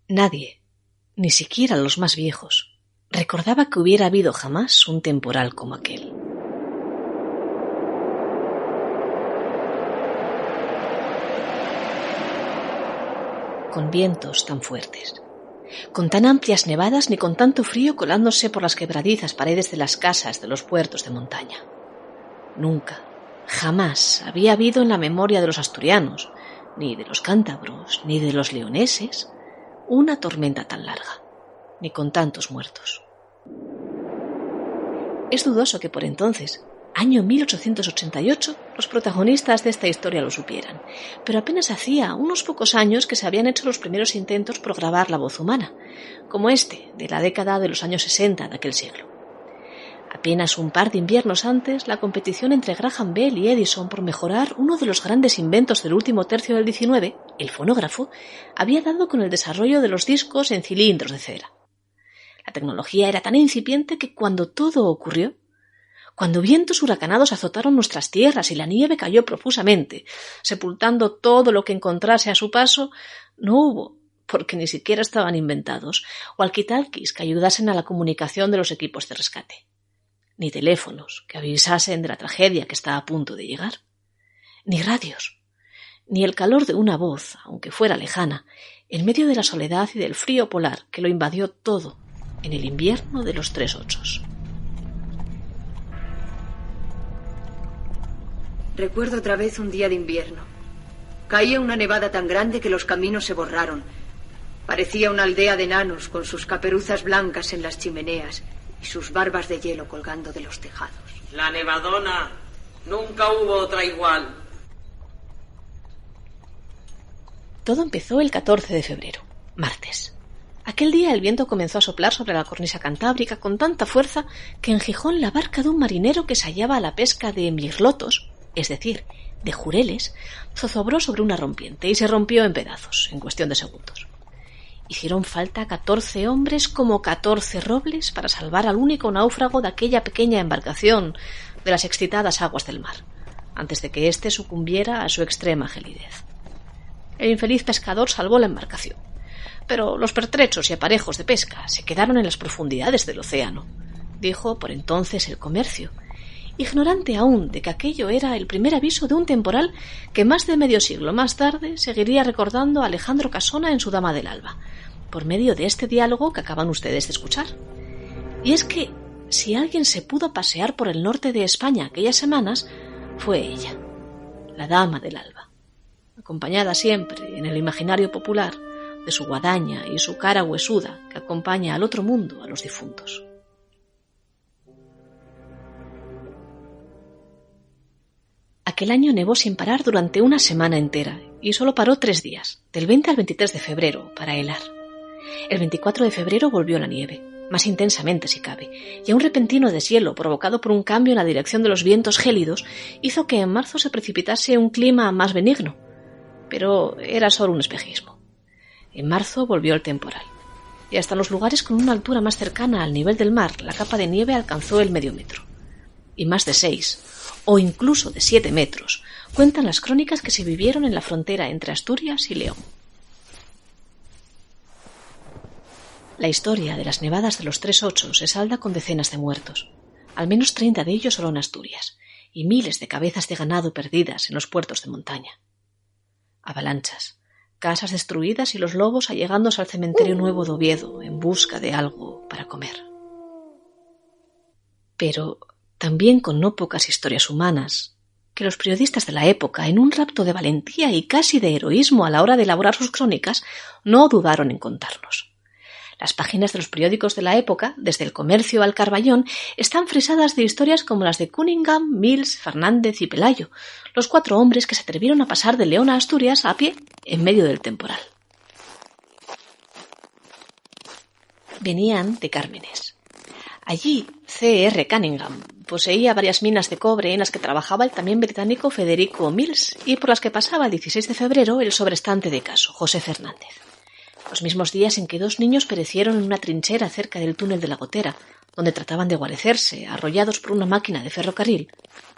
Nadie, ni siquiera los más viejos, recordaba que hubiera habido jamás un temporal como aquel. Con vientos tan fuertes, con tan amplias nevadas ni con tanto frío colándose por las quebradizas paredes de las casas de los puertos de montaña. Nunca, jamás había habido en la memoria de los asturianos, ni de los cántabros, ni de los leoneses, una tormenta tan larga, ni con tantos muertos. Es dudoso que por entonces, año 1888, los protagonistas de esta historia lo supieran, pero apenas hacía unos pocos años que se habían hecho los primeros intentos por grabar la voz humana, como este de la década de los años 60 de aquel siglo. Apenas un par de inviernos antes, la competición entre Graham Bell y Edison por mejorar uno de los grandes inventos del último tercio del XIX, el fonógrafo, había dado con el desarrollo de los discos en cilindros de cera. La tecnología era tan incipiente que cuando todo ocurrió, cuando vientos huracanados azotaron nuestras tierras y la nieve cayó profusamente, sepultando todo lo que encontrase a su paso, no hubo, porque ni siquiera estaban inventados, walkie-talkies que ayudasen a la comunicación de los equipos de rescate, ni teléfonos que avisasen de la tragedia que estaba a punto de llegar, ni radios, ni el calor de una voz, aunque fuera lejana, en medio de la soledad y del frío polar que lo invadió todo en el invierno de los 3 ochos. Recuerdo otra vez un día de invierno. Caía una nevada tan grande que los caminos se borraron. Parecía una aldea de enanos con sus caperuzas blancas en las chimeneas y sus barbas de hielo colgando de los tejados. La nevadona. Nunca hubo otra igual. Todo empezó el 14 de febrero, martes. Aquel día el viento comenzó a soplar sobre la cornisa cantábrica con tanta fuerza que en Gijón la barca de un marinero que se hallaba a la pesca de mirlotos, es decir, de jureles, zozobró sobre una rompiente y se rompió en pedazos, en cuestión de segundos. Hicieron falta 14 hombres como 14 robles para salvar al único náufrago de aquella pequeña embarcación de las excitadas aguas del mar, antes de que éste sucumbiera a su extrema gelidez. El infeliz pescador salvó la embarcación, pero los pertrechos y aparejos de pesca se quedaron en las profundidades del océano, dijo por entonces el comercio, ignorante aún de que aquello era el primer aviso de un temporal que más de medio siglo más tarde seguiría recordando a Alejandro Casona en su Dama del Alba, por medio de este diálogo que acaban ustedes de escuchar. Y es que, si alguien se pudo pasear por el norte de España aquellas semanas, fue ella, la Dama del Alba, acompañada siempre en el imaginario popular de su guadaña y su cara huesuda que acompaña al otro mundo a los difuntos. Aquel año nevó sin parar durante una semana entera y solo paró 3 días, del 20 al 23 de febrero, para helar. El 24 de febrero volvió la nieve, más intensamente si cabe, y un repentino deshielo provocado por un cambio en la dirección de los vientos gélidos hizo que en marzo se precipitase un clima más benigno, pero era solo un espejismo. En marzo volvió el temporal, y hasta los lugares con una altura más cercana al nivel del mar la capa de nieve alcanzó el medio metro, y más de 6, o incluso de 7 metros, cuentan las crónicas que se vivieron en la frontera entre Asturias y León. La historia de las nevadas de los 3 ochos se salda con decenas de muertos, al menos 30 de ellos solo en Asturias, y miles de cabezas de ganado perdidas en los puertos de montaña. Avalanchas, casas destruidas y los lobos allegándose al cementerio nuevo de Oviedo en busca de algo para comer. Pero también con no pocas historias humanas, que los periodistas de la época, en un rapto de valentía y casi de heroísmo a la hora de elaborar sus crónicas, no dudaron en contarnos. Las páginas de los periódicos de la época, desde El Comercio al Carballón, están frisadas de historias como las de Cunningham, Mills, Fernández y Pelayo, los 4 hombres que se atrevieron a pasar de León a Asturias a pie en medio del temporal. Venían de Cármenes. Allí, C.R. Cunningham poseía varias minas de cobre en las que trabajaba el también británico Federico Mills y por las que pasaba el 16 de febrero el sobrestante de caso, José Fernández. Los mismos días en que 2 niños perecieron en una trinchera cerca del túnel de la Gotera, donde trataban de guarecerse, arrollados por una máquina de ferrocarril,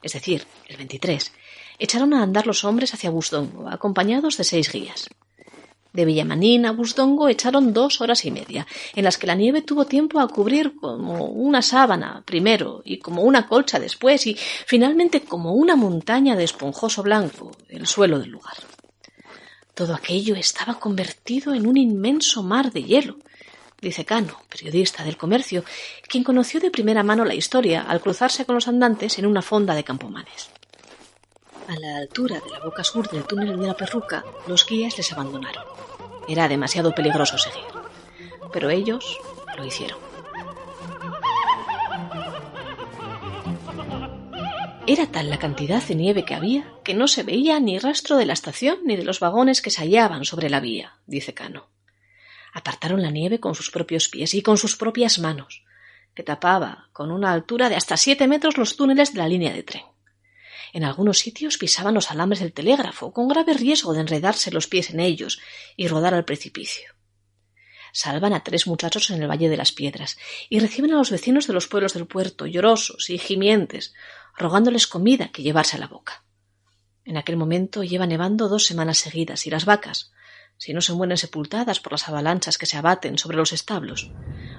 es decir, el 23, echaron a andar los hombres hacia Busdongo, acompañados de 6 guías. De Villamanín a Busdongo echaron 2 horas y media, en las que la nieve tuvo tiempo a cubrir como una sábana primero, y como una colcha después, y finalmente como una montaña de esponjoso blanco el suelo del lugar. Todo aquello estaba convertido en un inmenso mar de hielo, dice Cano, periodista del Comercio, quien conoció de primera mano la historia al cruzarse con los andantes en una fonda de Campomanes. A la altura de la boca sur del túnel de la Perruca, los guías les abandonaron. Era demasiado peligroso seguir, pero ellos lo hicieron. Era tal la cantidad de nieve que había que no se veía ni rastro de la estación ni de los vagones que se hallaban sobre la vía, dice Cano. Apartaron la nieve con sus propios pies y con sus propias manos, que tapaba con una altura de hasta 7 metros los túneles de la línea de tren. En algunos sitios pisaban los alambres del telégrafo, con grave riesgo de enredarse los pies en ellos y rodar al precipicio. Salvan a 3 muchachos en el Valle de las Piedras y reciben a los vecinos de los pueblos del puerto, llorosos y gimientes, rogándoles comida que llevarse a la boca. En aquel momento lleva nevando 2 semanas seguidas y las vacas, si no se mueren sepultadas por las avalanchas que se abaten sobre los establos,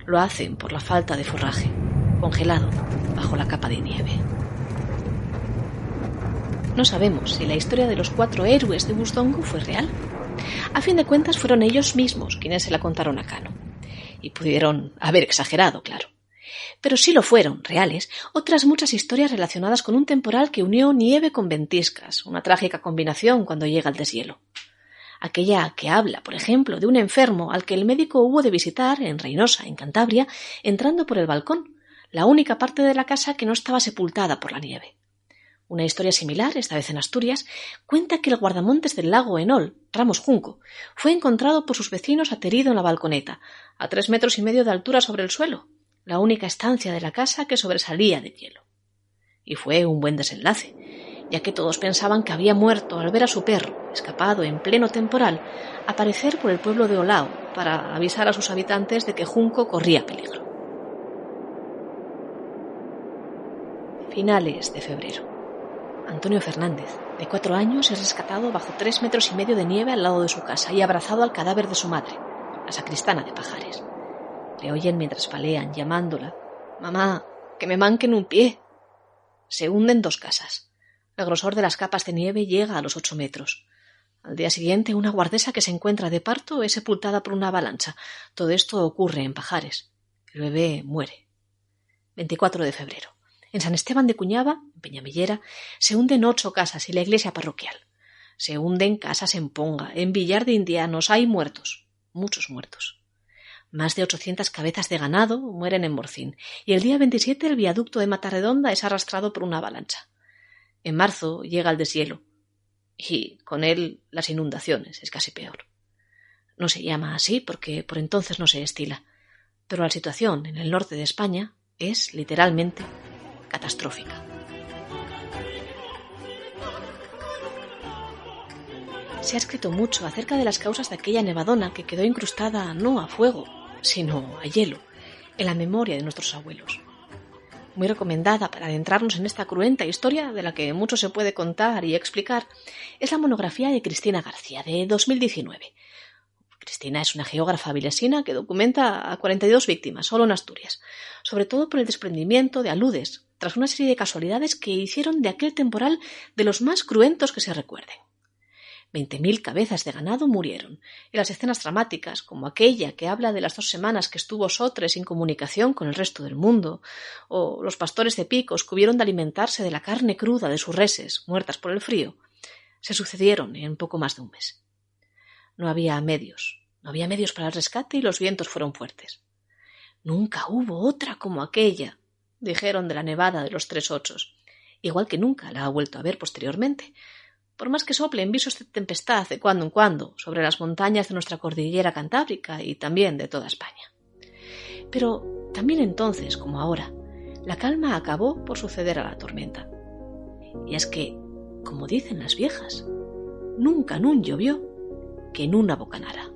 lo hacen por la falta de forraje, congelado bajo la capa de nieve. No sabemos si la historia de los 4 héroes de Busdongo fue real. A fin de cuentas fueron ellos mismos quienes se la contaron a Cano. Y pudieron haber exagerado, claro. Pero sí lo fueron, reales, otras muchas historias relacionadas con un temporal que unió nieve con ventiscas, una trágica combinación cuando llega el deshielo. Aquella que habla, por ejemplo, de un enfermo al que el médico hubo de visitar en Reynosa, en Cantabria, entrando por el balcón, la única parte de la casa que no estaba sepultada por la nieve. Una historia similar, esta vez en Asturias, cuenta que el guardamontes del lago Enol, Ramos Junco, fue encontrado por sus vecinos aterido en la balconeta, a 3,5 metros de altura sobre el suelo, la única estancia de la casa que sobresalía del hielo. Y fue un buen desenlace, ya que todos pensaban que había muerto al ver a su perro, escapado en pleno temporal, aparecer por el pueblo de Olao para avisar a sus habitantes de que Junco corría peligro. Finales de febrero. Antonio Fernández, de 4 años, es rescatado bajo 3,5 metros de nieve al lado de su casa y abrazado al cadáver de su madre, la sacristana de Pajares. Le oyen mientras palean, llamándola: «Mamá, que me manquen un pie». Se hunden 2 casas. El grosor de las capas de nieve llega a los 8 metros. Al día siguiente, una guardesa que se encuentra de parto es sepultada por una avalancha. Todo esto ocurre en Pajares. El bebé muere. 24 de febrero. En San Esteban de Cuñaba, en Peñamellera, se hunden 8 casas y la iglesia parroquial. Se hunden casas en Ponga, en Villar de Indianos. Hay muertos, muchos muertos. Más de 800 cabezas de ganado mueren en Morcín, y el día 27 el viaducto de Matarredonda es arrastrado por una avalancha. En marzo llega el deshielo, y con él las inundaciones, es casi peor. No se llama así porque por entonces no se estila, pero la situación en el norte de España es, literalmente, catastrófica. Se ha escrito mucho acerca de las causas de aquella nevadona que quedó incrustada no a fuego, sino a hielo, en la memoria de nuestros abuelos. Muy recomendada para adentrarnos en esta cruenta historia de la que mucho se puede contar y explicar es la monografía de Cristina García, de 2019. Cristina es una geógrafa vilesina que documenta a 42 víctimas, solo en Asturias, sobre todo por el desprendimiento de aludes, tras una serie de casualidades que hicieron de aquel temporal de los más cruentos que se recuerden. 20.000 cabezas de ganado murieron, y las escenas dramáticas, como aquella que habla de las 2 semanas que estuvo Sotre sin comunicación con el resto del mundo, o los pastores de Picos que hubieron de alimentarse de la carne cruda de sus reses, muertas por el frío, se sucedieron en poco más de un mes. No había medios para el rescate y los vientos fueron fuertes. Nunca hubo otra como aquella, dijeron de la nevada de los 3 ochos, igual que nunca la ha vuelto a ver posteriormente, por más que soplen visos de tempestad de cuando en cuando sobre las montañas de nuestra cordillera cantábrica y también de toda España. Pero también entonces, como ahora, la calma acabó por suceder a la tormenta. Y es que, como dicen las viejas, nunca nun llovió que en una bocanara.